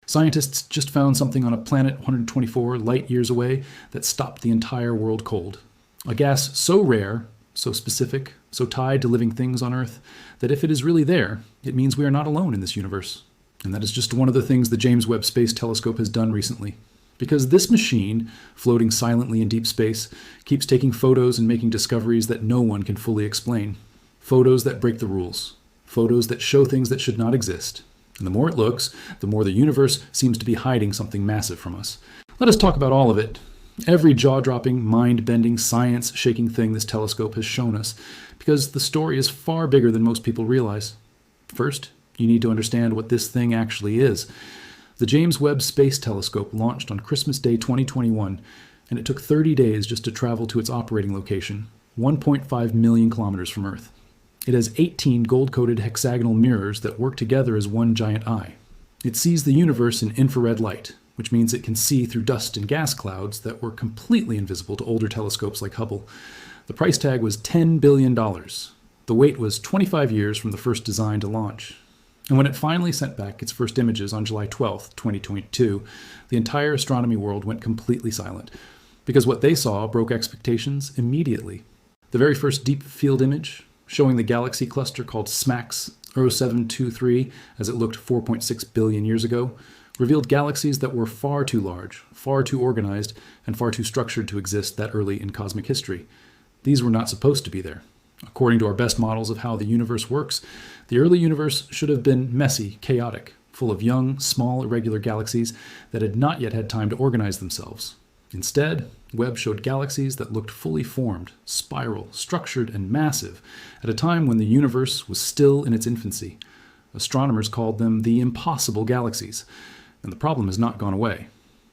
Scientists just found something on a planet 124 light years away that stopped the entire world cold. A gas so rare, so specific, so tied to living things on Earth, that if it is really there, it means we are not alone in this universe. And that is just one of the things the James Webb Space Telescope has done recently. Because this machine, floating silently in deep space, keeps taking photos and making discoveries that no one can fully explain. Photos that break the rules. Photos that show things that should not exist. And the more it looks, the more the universe seems to be hiding something massive from us. Let us talk about all of it. Every jaw-dropping, mind-bending, science-shaking thing this telescope has shown us, because the story is far bigger than most people realize. First, you need to understand what this thing actually is. The James Webb Space Telescope launched on Christmas Day 2021, and it took 30 days just to travel to its operating location, 1.5 million kilometers from Earth. It has 18 gold-coated hexagonal mirrors that work together as one giant eye. It sees the universe in infrared light, which means it can see through dust and gas clouds that were completely invisible to older telescopes like Hubble. The price tag was $10 billion. The wait was 25 years from the first design to launch. And when it finally sent back its first images on July 12, 2022, the entire astronomy world went completely silent, because what they saw broke expectations immediately. The very first deep field image, showing the galaxy cluster called SMACS 0723 as it looked 4.6 billion years ago, revealed galaxies that were far too large, far too organized, and far too structured to exist that early in cosmic history. These were not supposed to be there. According to our best models of how the universe works, the early universe should have been messy, chaotic, full of young, small, irregular galaxies that had not yet had time to organize themselves. Instead, Webb showed galaxies that looked fully formed, spiral, structured, and massive at a time when the universe was still in its infancy. Astronomers called them the impossible galaxies, and the problem has not gone away.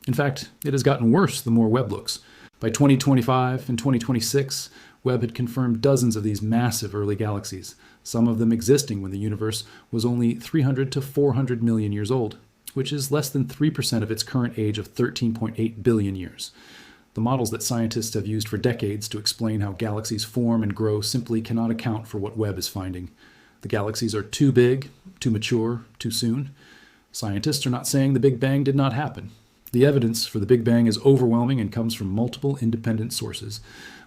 In fact, it has gotten worse the more Webb looks. By 2025 and 2026, Webb had confirmed dozens of these massive early galaxies, some of them existing when the universe was only 300 to 400 million years old, which is less than 3% of its current age of 13.8 billion years. The models that scientists have used for decades to explain how galaxies form and grow simply cannot account for what Webb is finding. The galaxies are too big, too mature, too soon. Scientists are not saying the Big Bang did not happen. The evidence for the Big Bang is overwhelming and comes from multiple independent sources.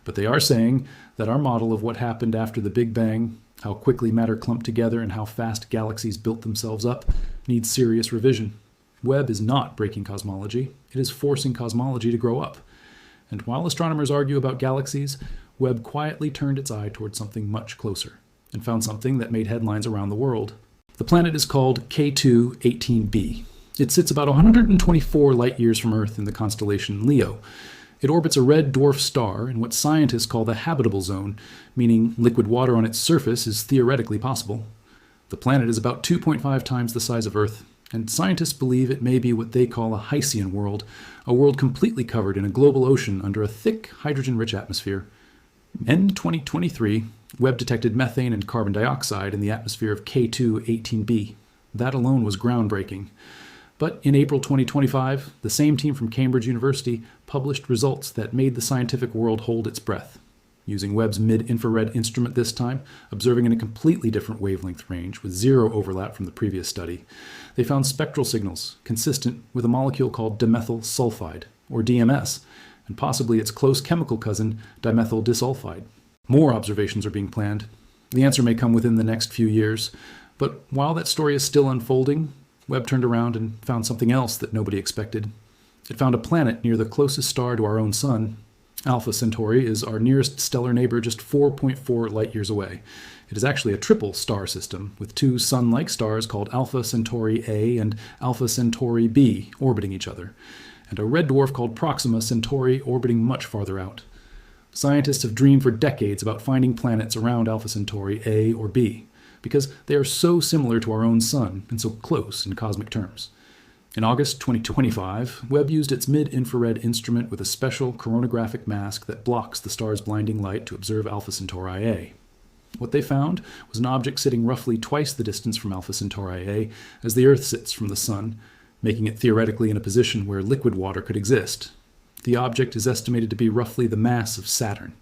But they are saying that our model of what happened after the Big Bang, how quickly matter clumped together and how fast galaxies built themselves up, needs serious revision. Webb is not breaking cosmology. It is forcing cosmology to grow up. And while astronomers argue about galaxies, Webb quietly turned its eye towards something much closer and found something that made headlines around the world. The planet is called K2-18b. It sits about 124 light years from Earth in the constellation Leo. It orbits a red dwarf star in what scientists call the habitable zone, meaning liquid water on its surface is theoretically possible. The planet is about 2.5 times the size of Earth, and scientists believe it may be what they call a Hycean world, a world completely covered in a global ocean under a thick, hydrogen-rich atmosphere. In 2023, Webb detected methane and carbon dioxide in the atmosphere of K2-18b. That alone was groundbreaking. But in April 2025, the same team from Cambridge University published results that made the scientific world hold its breath. Using Webb's mid-infrared instrument this time, observing in a completely different wavelength range with zero overlap from the previous study, they found spectral signals consistent with a molecule called dimethyl sulfide, or DMS, and possibly its close chemical cousin, dimethyl disulfide. More observations are being planned. The answer may come within the next few years, but while that story is still unfolding, Webb turned around and found something else that nobody expected. It found a planet near the closest star to our own sun. Alpha Centauri is our nearest stellar neighbor just 4.4 light-years away. It is actually a triple star system, with two sun-like stars called Alpha Centauri A and Alpha Centauri B orbiting each other, and a red dwarf called Proxima Centauri orbiting much farther out. Scientists have dreamed for decades about finding planets around Alpha Centauri A or B, because they are so similar to our own sun and so close in cosmic terms. In August 2025, Webb used its mid-infrared instrument with a special coronagraphic mask that blocks the star's blinding light to observe Alpha Centauri A. What they found was an object sitting roughly twice the distance from Alpha Centauri A as the Earth sits from the Sun, making it theoretically in a position where liquid water could exist. The object is estimated to be roughly the mass of Saturn.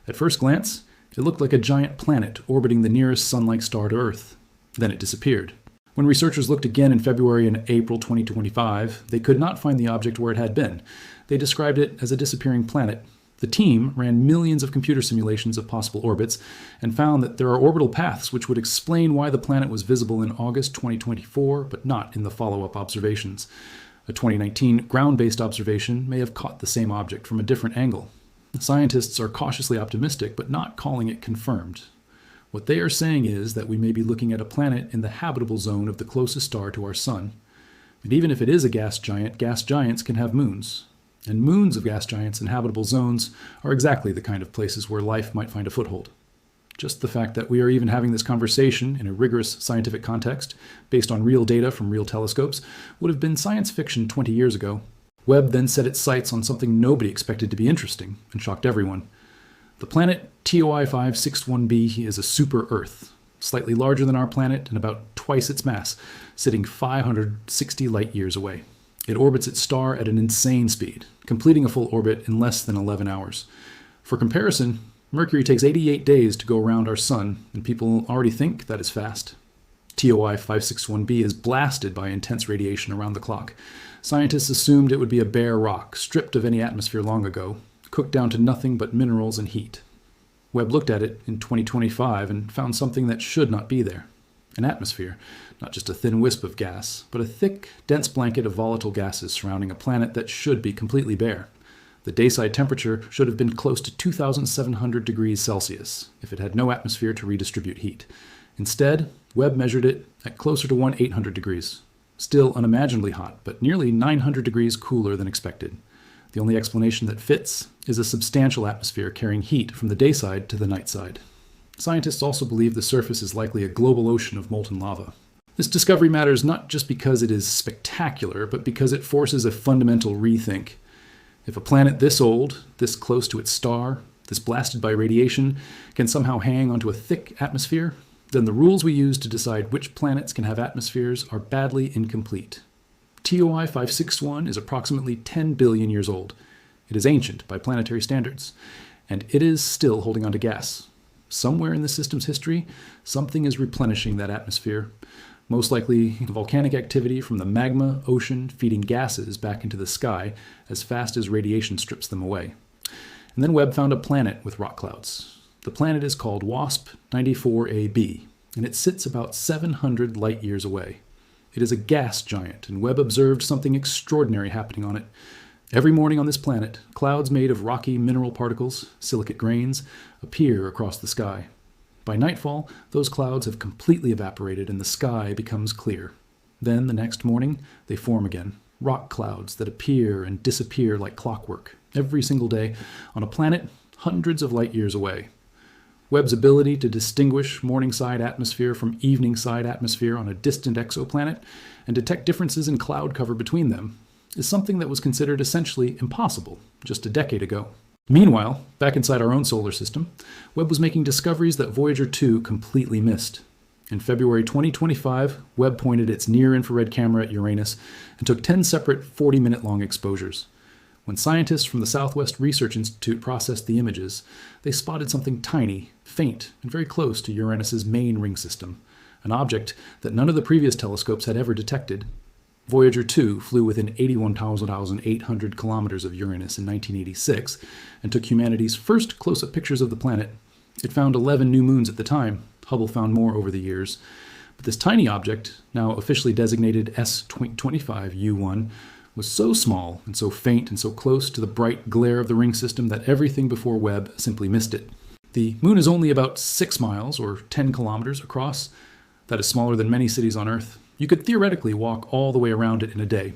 At first glance, it looked like a giant planet orbiting the nearest sun-like star to Earth. Then it disappeared. When researchers looked again in February and April 2025, they could not find the object where it had been. They described it as a disappearing planet. The team ran millions of computer simulations of possible orbits and found that there are orbital paths which would explain why the planet was visible in August 2024, but not in the follow-up observations. A 2019 ground-based observation may have caught the same object from a different angle. Scientists are cautiously optimistic, but not calling it confirmed. What they are saying is that we may be looking at a planet in the habitable zone of the closest star to our Sun. And even if it is a gas giants can have moons. And moons of gas giants in habitable zones are exactly the kind of places where life might find a foothold. Just the fact that we are even having this conversation in a rigorous scientific context, based on real data from real telescopes, would have been science fiction 20 years ago. Webb then set its sights on something nobody expected to be interesting and shocked everyone. The planet TOI 561b is a super-Earth, slightly larger than our planet and about twice its mass, sitting 560 light-years away. It orbits its star at an insane speed, completing a full orbit in less than 11 hours. For comparison, Mercury takes 88 days to go around our Sun, and people already think that is fast. TOI 561b is blasted by intense radiation around the clock. Scientists assumed it would be a bare rock, stripped of any atmosphere long ago, cooked down to nothing but minerals and heat. Webb looked at it in 2025 and found something that should not be there. An atmosphere, not just a thin wisp of gas, but a thick, dense blanket of volatile gases surrounding a planet that should be completely bare. The dayside temperature should have been close to 2,700 degrees Celsius if it had no atmosphere to redistribute heat. Instead, Webb measured it at closer to 1,800 degrees. Still unimaginably hot, but nearly 900 degrees cooler than expected. The only explanation that fits is a substantial atmosphere carrying heat from the dayside to the nightside. Scientists also believe the surface is likely a global ocean of molten lava. This discovery matters not just because it is spectacular, but because it forces a fundamental rethink. If a planet this old, this close to its star, this blasted by radiation, can somehow hang onto a thick atmosphere, then the rules we use to decide which planets can have atmospheres are badly incomplete. TOI 561 is approximately 10 billion years old. It is ancient by planetary standards, and it is still holding onto gas. Somewhere in the system's history, something is replenishing that atmosphere, most likely volcanic activity from the magma ocean feeding gases back into the sky as fast as radiation strips them away. And then Webb found a planet with rock clouds. The planet is called WASP 94AB, and it sits about 700 light-years away. It is a gas giant, and Webb observed something extraordinary happening on it. Every morning on this planet, clouds made of rocky mineral particles, silicate grains, appear across the sky. By nightfall, those clouds have completely evaporated and the sky becomes clear. Then, the next morning, they form again, rock clouds that appear and disappear like clockwork, every single day, on a planet hundreds of light-years away. Webb's ability to distinguish morning-side atmosphere from evening-side atmosphere on a distant exoplanet and detect differences in cloud cover between them is something that was considered essentially impossible just a decade ago. Meanwhile, back inside our own solar system, Webb was making discoveries that Voyager 2 completely missed. In February 2025, Webb pointed its near-infrared camera at Uranus and took 10 separate 40-minute-long exposures. When scientists from the Southwest Research Institute processed the images, they spotted something tiny, faint, and very close to Uranus's main ring system, an object that none of the previous telescopes had ever detected. Voyager 2 flew within 81,800 kilometers of Uranus in 1986 and took humanity's first close-up pictures of the planet. It found 11 new moons at the time. Hubble found more over the years. But this tiny object, now officially designated S25U1, was so small and so faint and so close to the bright glare of the ring system that everything before Webb simply missed it. The moon is only about 6 miles or 10 kilometers across. That is smaller than many cities on Earth. You could theoretically walk all the way around it in a day.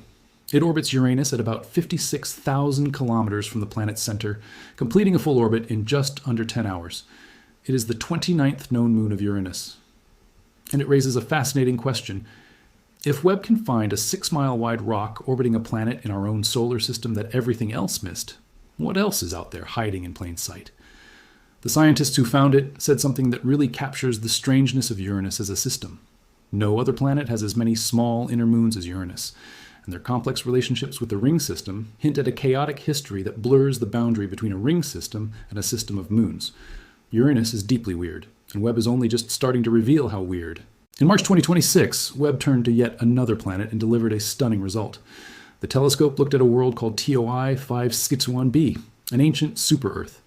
It orbits Uranus at about 56,000 kilometers from the planet's center, completing a full orbit in just under 10 hours. It is the 29th known moon of Uranus. And it raises a fascinating question. If Webb can find a 6-mile-wide rock orbiting a planet in our own solar system that everything else missed, what else is out there hiding in plain sight? The scientists who found it said something that really captures the strangeness of Uranus as a system. No other planet has as many small inner moons as Uranus, and their complex relationships with the ring system hint at a chaotic history that blurs the boundary between a ring system and a system of moons. Uranus is deeply weird, and Webb is only just starting to reveal how weird. In March 2026, Webb turned to yet another planet and delivered a stunning result. The telescope looked at a world called TOI 561b, an ancient super-Earth,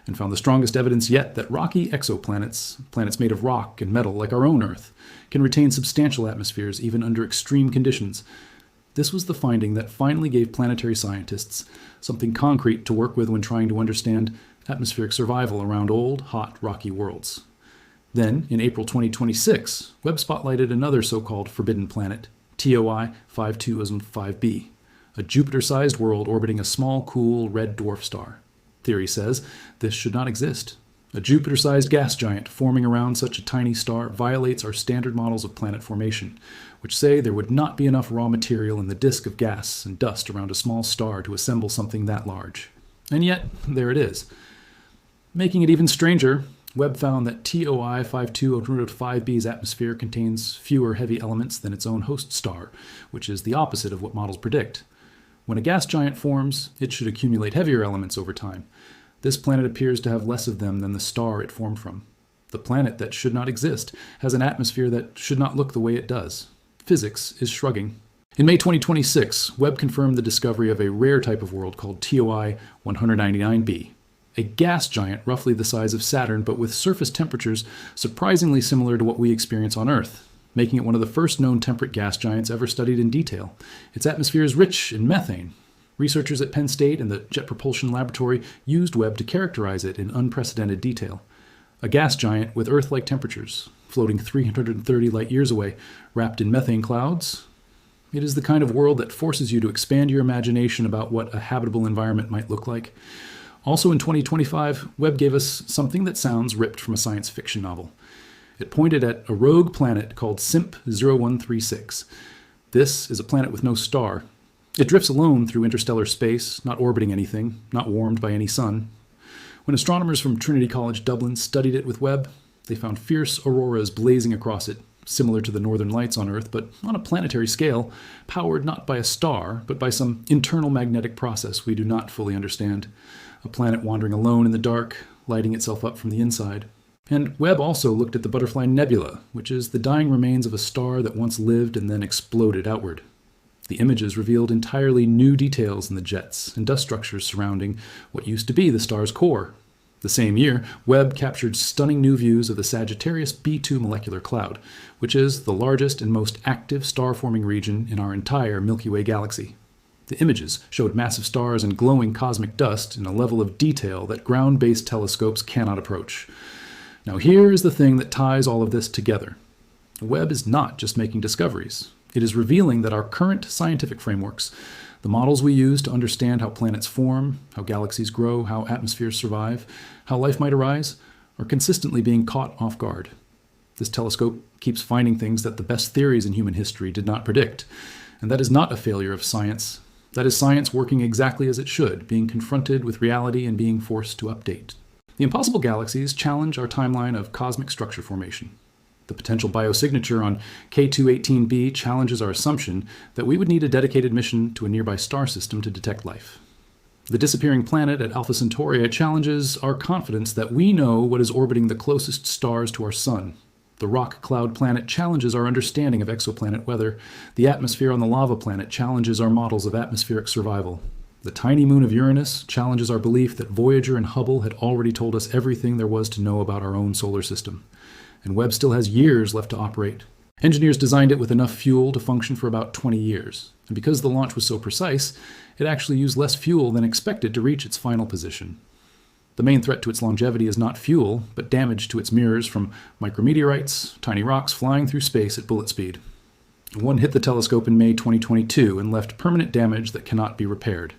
and found the strongest evidence yet that rocky exoplanets, planets made of rock and metal like our own Earth, can retain substantial atmospheres even under extreme conditions. This was the finding that finally gave planetary scientists something concrete to work with when trying to understand atmospheric survival around old, hot, rocky worlds. Then, in April 2026, Webb spotlighted another so-called forbidden planet, TOI 525b, a Jupiter-sized world orbiting a small, cool, red dwarf star. Theory says this should not exist. A Jupiter-sized gas giant forming around such a tiny star violates our standard models of planet formation, which say there would not be enough raw material in the disk of gas and dust around a small star to assemble something that large. And yet, there it is. Making it even stranger, Webb found that TOI 525b's atmosphere contains fewer heavy elements than its own host star, which is the opposite of what models predict. When a gas giant forms, it should accumulate heavier elements over time. This planet appears to have less of them than the star it formed from. The planet that should not exist has an atmosphere that should not look the way it does. Physics is shrugging. In May 2026, Webb confirmed the discovery of a rare type of world called TOI 199b, a gas giant roughly the size of Saturn but with surface temperatures surprisingly similar to what we experience on Earth, making it one of the first known temperate gas giants ever studied in detail. Its atmosphere is rich in methane. Researchers at Penn State and the Jet Propulsion Laboratory used Webb to characterize it in unprecedented detail. A gas giant with Earth-like temperatures, floating 330 light-years away, wrapped in methane clouds. It is the kind of world that forces you to expand your imagination about what a habitable environment might look like. Also in 2025, Webb gave us something that sounds ripped from a science fiction novel. It pointed at a rogue planet called SIMP 0136. This is a planet with no star. It drifts alone through interstellar space, not orbiting anything, not warmed by any sun. When astronomers from Trinity College Dublin studied it with Webb, they found fierce auroras blazing across it, similar to the northern lights on Earth, but on a planetary scale, powered not by a star, but by some internal magnetic process we do not fully understand. A planet wandering alone in the dark, lighting itself up from the inside. And Webb also looked at the Butterfly Nebula, which is the dying remains of a star that once lived and then exploded outward. The images revealed entirely new details in the jets and dust structures surrounding what used to be the star's core. The same year, Webb captured stunning new views of the Sagittarius B2 molecular cloud, which is the largest and most active star-forming region in our entire Milky Way galaxy. The images showed massive stars and glowing cosmic dust in a level of detail that ground-based telescopes cannot approach. Now here is the thing that ties all of this together. Webb is not just making discoveries. It is revealing that our current scientific frameworks, the models we use to understand how planets form, how galaxies grow, how atmospheres survive, how life might arise, are consistently being caught off guard. This telescope keeps finding things that the best theories in human history did not predict, and that is not a failure of science. That is science working exactly as it should, being confronted with reality and being forced to update. The impossible galaxies challenge our timeline of cosmic structure formation. The potential biosignature on K218b challenges our assumption that we would need a dedicated mission to a nearby star system to detect life. The disappearing planet at Alpha Centauri challenges our confidence that we know what is orbiting the closest stars to our sun. The rock cloud planet challenges our understanding of exoplanet weather. The atmosphere on the lava planet challenges our models of atmospheric survival. The tiny moon of Uranus challenges our belief that Voyager and Hubble had already told us everything there was to know about our own solar system. And Webb still has years left to operate. Engineers designed it with enough fuel to function for about 20 years. And because the launch was so precise, it actually used less fuel than expected to reach its final position. The main threat to its longevity is not fuel, but damage to its mirrors from micrometeorites, tiny rocks flying through space at bullet speed. One hit the telescope in May 2022 and left permanent damage that cannot be repaired.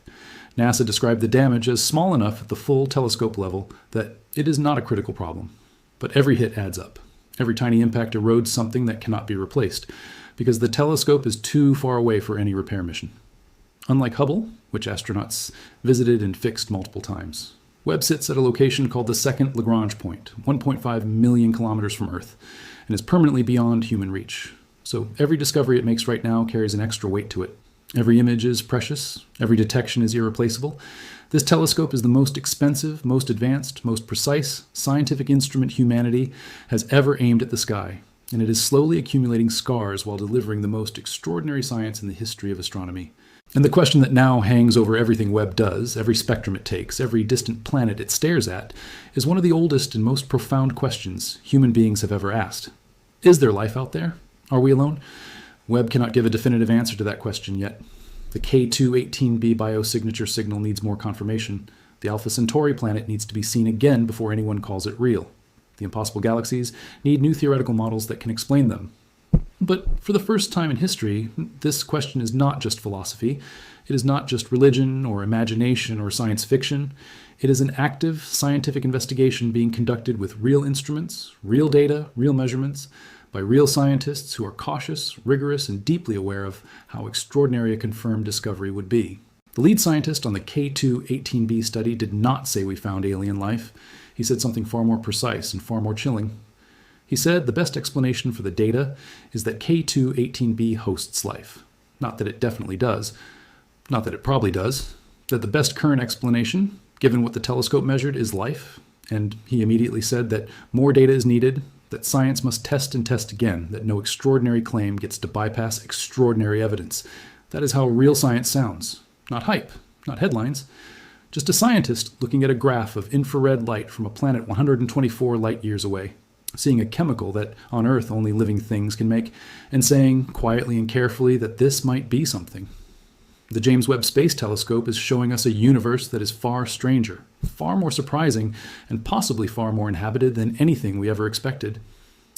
NASA described the damage as small enough at the full telescope level that it is not a critical problem. But every hit adds up. Every tiny impact erodes something that cannot be replaced, because the telescope is too far away for any repair mission. Unlike Hubble, which astronauts visited and fixed multiple times, Webb sits at a location called the second Lagrange point, 1.5 million kilometers from Earth, and is permanently beyond human reach. So every discovery it makes right now carries an extra weight to it. Every image is precious, every detection is irreplaceable. This telescope is the most expensive, most advanced, most precise scientific instrument humanity has ever aimed at the sky, and it is slowly accumulating scars while delivering the most extraordinary science in the history of astronomy. And the question that now hangs over everything Webb does, every spectrum it takes, every distant planet it stares at, is one of the oldest and most profound questions human beings have ever asked. Is there life out there? Are we alone? Webb cannot give a definitive answer to that question yet. The K2-18b biosignature signal needs more confirmation. The Alpha Centauri planet needs to be seen again before anyone calls it real. The impossible galaxies need new theoretical models that can explain them. But for the first time in history, this question is not just philosophy. It is not just religion or imagination or science fiction. It is an active scientific investigation being conducted with real instruments, real data, real measurements, by real scientists who are cautious, rigorous, and deeply aware of how extraordinary a confirmed discovery would be. The lead scientist on the K2-18b study did not say we found alien life. He said something far more precise and far more chilling. He said the best explanation for the data is that K2-18b hosts life. Not that it definitely does. Not that it probably does. That the best current explanation, given what the telescope measured, is life. And he immediately said that more data is needed, that science must test and test again, that no extraordinary claim gets to bypass extraordinary evidence. That is how real science sounds. Not hype, not headlines. Just a scientist looking at a graph of infrared light from a planet 124 light years away, seeing a chemical that on Earth only living things can make, and saying quietly and carefully that this might be something. The James Webb Space Telescope is showing us a universe that is far stranger, far more surprising, and possibly far more inhabited than anything we ever expected.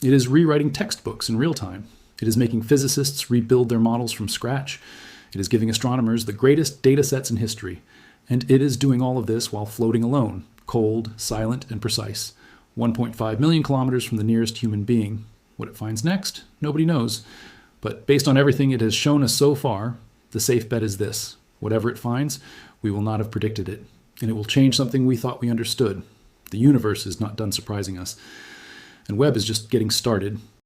It is rewriting textbooks in real time. It is making physicists rebuild their models from scratch. It is giving astronomers the greatest data sets in history. And it is doing all of this while floating alone, cold, silent, and precise, 1.5 million kilometers from the nearest human being. What it finds next, nobody knows. But based on everything it has shown us so far, the safe bet is this: whatever it finds, we will not have predicted it, and it will change something we thought we understood. The universe is not done surprising us, and Webb is just getting started.